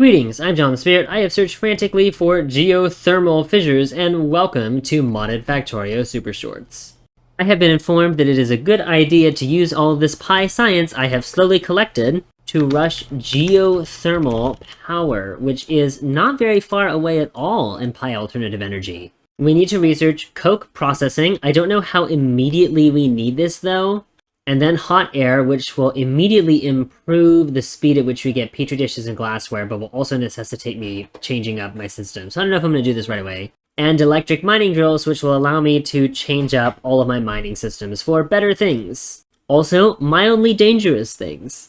Greetings, I'm John the Spirit. I have searched frantically for geothermal fissures, and welcome to modded Factorio Supershorts. I have been informed that it is a good idea to use all of this PyScience I have slowly collected to rush geothermal power, which is not very far away at all in PyAlternative energy. We need to research coke processing. I don't know how immediately we need this though. And then hot air, which will immediately improve the speed at which we get petri dishes and glassware, but will also necessitate me changing up my system. So I don't know if I'm going to do this right away. And electric mining drills, which will allow me to change up all of my mining systems for better things. Also, mildly dangerous things.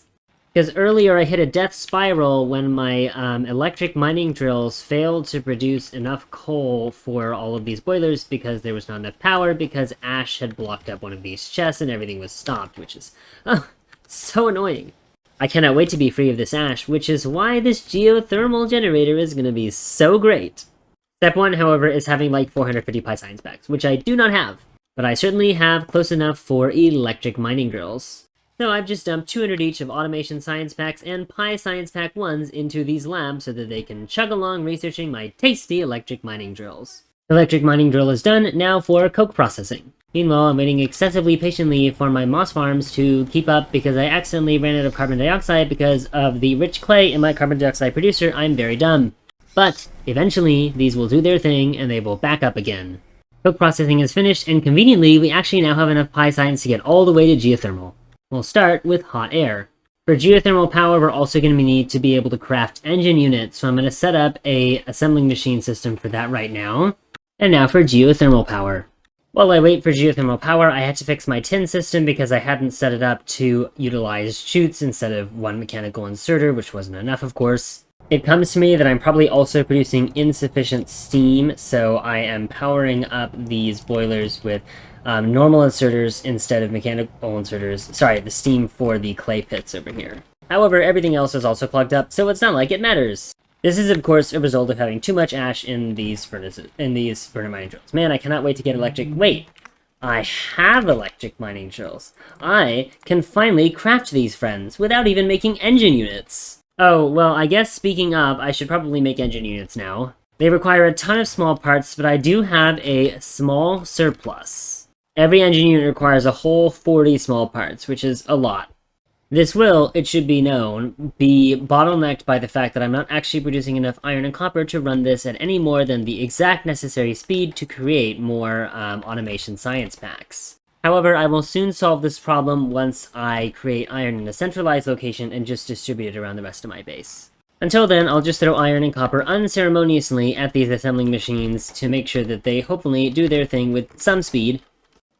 Because earlier I hit a death spiral when my electric mining drills failed to produce enough coal for all of these boilers because there was not enough power because ash had blocked up one of these chests and everything was stopped, which is so annoying. I cannot wait to be free of this ash, which is why this geothermal generator is going to be so great. Step 1, however, is having like 450 PyScience packs, which I do not have, but I certainly have close enough for electric mining drills. So I've just dumped 200 each of Automation Science Packs and PyScience Pack 1s into these labs so that they can chug along researching my tasty electric mining drills. Electric mining drill is done, now for coke processing. Meanwhile, I'm waiting excessively patiently for my moss farms to keep up because I accidentally ran out of carbon dioxide because of the rich clay in my carbon dioxide producer. I'm very dumb. But eventually, these will do their thing and they will back up again. Coke processing is finished, and conveniently, we actually now have enough PyScience to get all the way to geothermal. We'll start with hot air. For geothermal power, we're also going to need to be able to craft engine units, so I'm going to set up a assembling machine system for that right now. And now for geothermal power. While I wait for geothermal power, I had to fix my tin system because I hadn't set it up to utilize chutes instead of one mechanical inserter, which wasn't enough, of course. It comes to me that I'm probably also producing insufficient steam, so I am powering up these boilers with normal inserters instead of mechanical inserters. Sorry, the steam for the clay pits over here. However, everything else is also clogged up, so it's not like it matters. This is, of course, a result of having too much ash in these furnaces, in these burner mining drills. Man, I cannot wait to get electric. Wait, I have electric mining drills. I can finally craft these friends without even making engine units. Oh, well, I guess speaking of, I should probably make engine units now. They require a ton of small parts, but I do have a small surplus. Every engine unit requires a whole 40 small parts, which is a lot. This will, it should be known, be bottlenecked by the fact that I'm not actually producing enough iron and copper to run this at any more than the exact necessary speed to create more automation science packs. However, I will soon solve this problem once I create iron in a centralized location and just distribute it around the rest of my base. Until then, I'll just throw iron and copper unceremoniously at these assembling machines to make sure that they hopefully do their thing with some speed,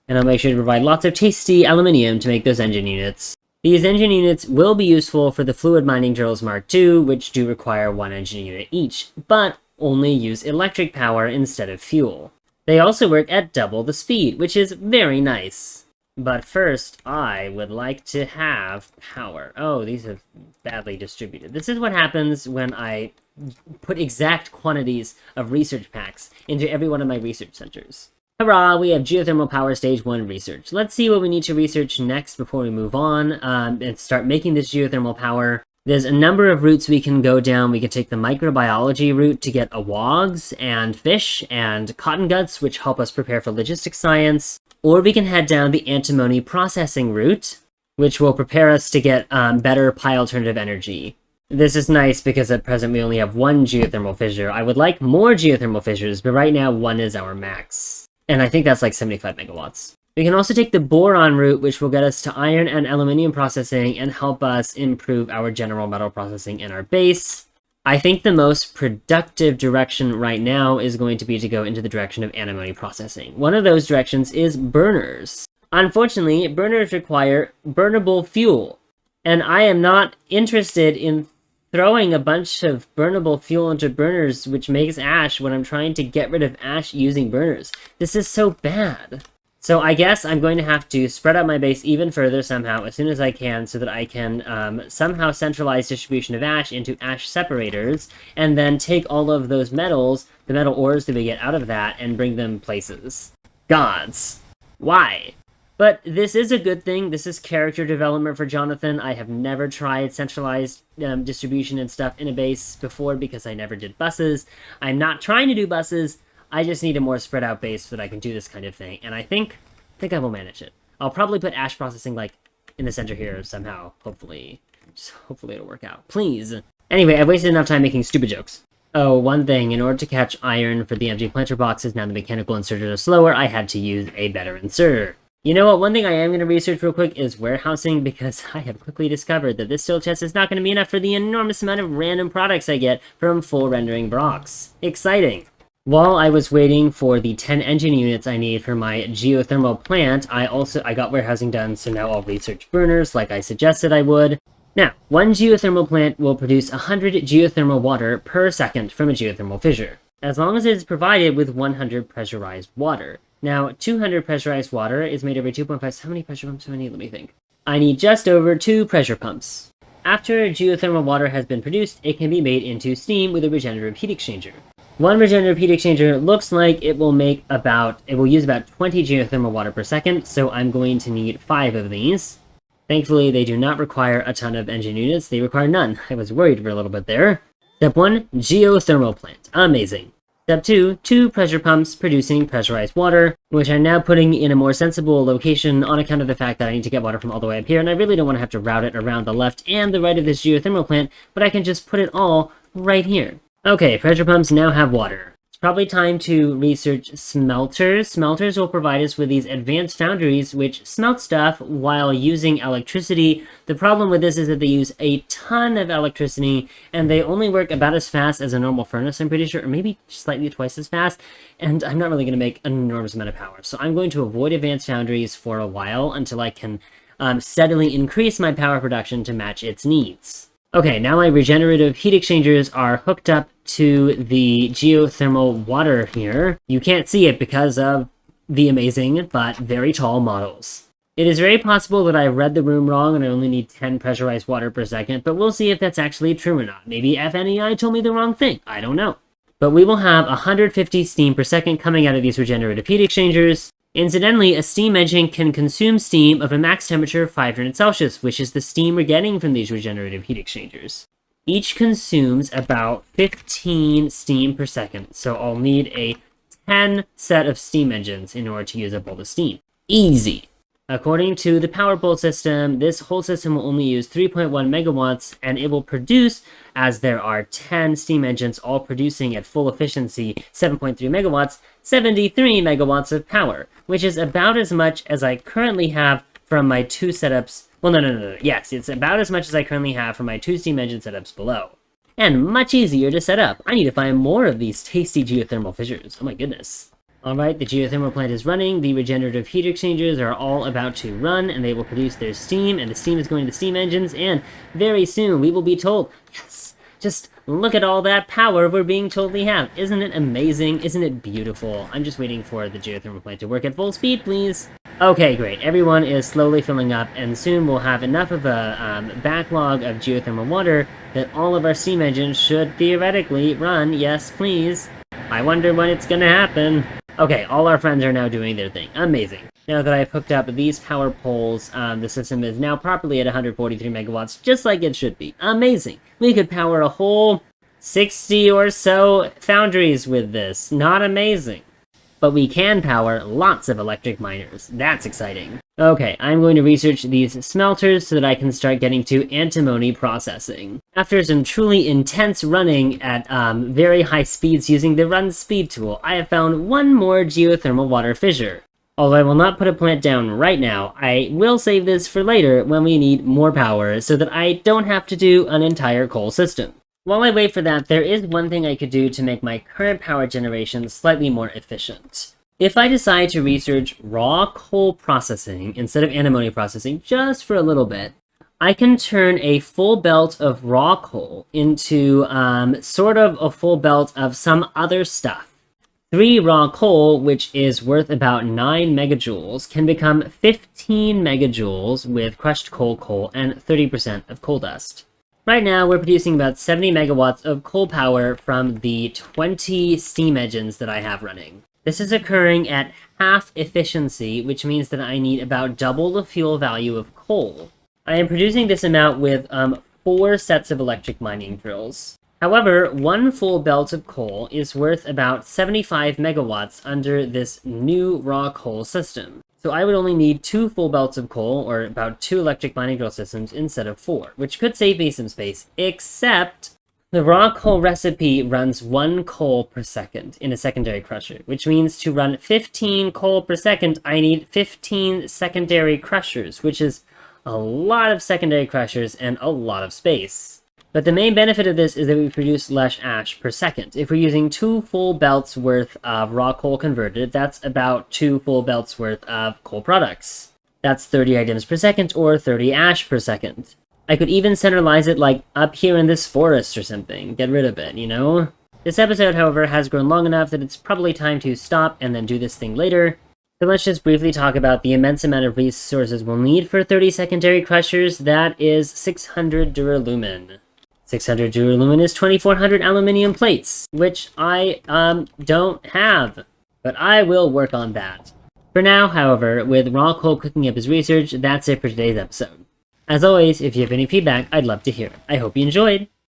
and I'll make sure to provide lots of tasty aluminium to make those engine units. These engine units will be useful for the fluid mining drills Mark II, which do require one engine unit each, but only use electric power instead of fuel. They also work at double the speed, which is very nice. But first, I would like to have power. Oh, these have badly distributed. This is what happens when I put exact quantities of research packs into every one of my research centers. Hurrah, we have geothermal power stage 1 research. Let's see what we need to research next before we move on and start making this geothermal power. There's a number of routes we can go down. We can take the microbiology route to get awogs and fish and cotton guts, which help us prepare for logistics science. Or we can head down the antimony processing route, which will prepare us to get better PyAlternative energy. This is nice because at present we only have one geothermal fissure. I would like more geothermal fissures, but right now one is our max. And I think that's like 75 megawatts. We can also take the boron route, which will get us to iron and aluminium processing and help us improve our general metal processing in our base. I think the most productive direction right now is going to be to go into the direction of antimony processing. One of those directions is burners. Unfortunately, burners require burnable fuel, and I am not interested in throwing a bunch of burnable fuel into burners, which makes ash when I'm trying to get rid of ash using burners. This is so bad. So I guess I'm going to have to spread out my base even further somehow as soon as I can so that I can somehow centralize distribution of ash into ash separators and then take all of those metals, the metal ores that we get out of that, and bring them places. Gods. Why? But this is a good thing. This is character development for Jonathan. I have never tried centralized distribution and stuff in a base before because I never did buses. I'm not trying to do buses. I just need a more spread out base so that I can do this kind of thing. And I think I will manage it. I'll probably put ash processing like in the center here somehow. Hopefully. Just hopefully it'll work out. Please. Anyway, I've wasted enough time making stupid jokes. Oh, one thing. In order to catch iron for the empty planter boxes, now the mechanical inserters are slower, I had to use a better inserter. You know what, one thing I am going to research real quick is warehousing, because I have quickly discovered that this steel chest is not going to be enough for the enormous amount of random products I get from full rendering blocks. Exciting! While I was waiting for the 10 engine units I need for my geothermal plant, I got warehousing done, so now I'll research burners like I suggested I would. Now, one geothermal plant will produce 100 geothermal water per second from a geothermal fissure, as long as it is provided with 100 pressurized water. Now, 200 pressurized water is made over 2.5. How many pressure pumps do I need? Let me think. I need just over 2 pressure pumps. After geothermal water has been produced, it can be made into steam with a regenerative heat exchanger. One regenerative heat exchanger looks like it will use about 20 geothermal water per second, so I'm going to need 5 of these. Thankfully, they do not require a ton of engine units. They require none. I was worried for a little bit there. Step 1, geothermal plant. Amazing. Step 2, 2 pressure pumps producing pressurized water, which I'm now putting in a more sensible location on account of the fact that I need to get water from all the way up here, and I really don't want to have to route it around the left and the right of this geothermal plant, but I can just put it all right here. Okay, pressure pumps now have water. It's probably time to research smelters. Smelters will provide us with these advanced foundries which smelt stuff while using electricity. The problem with this is that they use a ton of electricity and they only work about as fast as a normal furnace, I'm pretty sure, or maybe slightly twice as fast, and I'm not really going to make an enormous amount of power. So I'm going to avoid advanced foundries for a while until I can steadily increase my power production to match its needs. Okay, now my regenerative heat exchangers are hooked up to the geothermal water here. You can't see it because of the amazing but very tall models. It is very possible that I read the room wrong and I only need 10 pressurized water per second, but we'll see if that's actually true or not. Maybe FNEI told me the wrong thing. I don't know. But we will have 150 steam per second coming out of these regenerative heat exchangers. Incidentally, a steam engine can consume steam of a max temperature of 500 Celsius, which is the steam we're getting from these regenerative heat exchangers. Each consumes about 15 steam per second, so I'll need a 10 set of steam engines in order to use up all the steam. Easy! According to the power pole system, this whole system will only use 3.1 megawatts, and it will produce, as there are 10 steam engines all producing at full efficiency 7.3 megawatts, 73 megawatts of power, which is about as much as I currently have from my 2 setups. Well, no. Yes, it's about as much as I currently have from my 2 steam engine setups below. And much easier to set up. I need to find more of these tasty geothermal fissures. Oh my goodness. Alright, the geothermal plant is running, the regenerative heat exchangers are all about to run, and they will produce their steam, and the steam is going to steam engines, and very soon we will be told, yes, just look at all that power we're being told we have. Isn't it amazing? Isn't it beautiful? I'm just waiting for the geothermal plant to work at full speed, please. Okay, great. Everyone is slowly filling up, and soon we'll have enough of a backlog of geothermal water that all of our steam engines should theoretically run. Yes, please. I wonder when it's gonna happen. Okay, all our friends are now doing their thing. Amazing. Now that I've hooked up these power poles, the system is now properly at 143 megawatts, just like it should be. Amazing. We could power a whole 60 or so foundries with this. Not amazing. But we can power lots of electric miners. That's exciting. Okay, I'm going to research these smelters so that I can start getting to antimony processing. After some truly intense running at very high speeds using the run speed tool, I have found one more geothermal water fissure. Although I will not put a plant down right now, I will save this for later when we need more power so that I don't have to do an entire coal system. While I wait for that, there is one thing I could do to make my current power generation slightly more efficient. If I decide to research raw coal processing instead of antimony processing just for a little bit, I can turn a full belt of raw coal into sort of a full belt of some other stuff. 3 raw coal, which is worth about 9 megajoules, can become 15 megajoules with crushed coal and 30% of coal dust. Right now, we're producing about 70 megawatts of coal power from the 20 steam engines that I have running. This is occurring at half efficiency, which means that I need about double the fuel value of coal. I am producing this amount with 4 sets of electric mining drills. However, 1 full belt of coal is worth about 75 megawatts under this new raw coal system. So I would only need 2 full belts of coal, or about 2 electric mining drill systems, instead of 4, which could save me some space, except the raw coal recipe runs 1 coal per second in a secondary crusher, which means to run 15 coal per second, I need 15 secondary crushers, which is a lot of secondary crushers and a lot of space. But the main benefit of this is that we produce less ash per second. If we're using 2 full belts worth of raw coal converted, that's about 2 full belts worth of coal products. That's 30 items per second, or 30 ash per second. I could even centralize it like up here in this forest or something. Get rid of it, you know? This episode, however, has grown long enough that it's probably time to stop and then do this thing later. So let's just briefly talk about the immense amount of resources we'll need for 30 secondary crushers. That is 600 duralumin. 600 duralumin is 2400 aluminium plates, which I don't have, but I will work on that. For now, however, with raw coal cooking up his research, that's it for today's episode. As always, if you have any feedback, I'd love to hear it. I hope you enjoyed!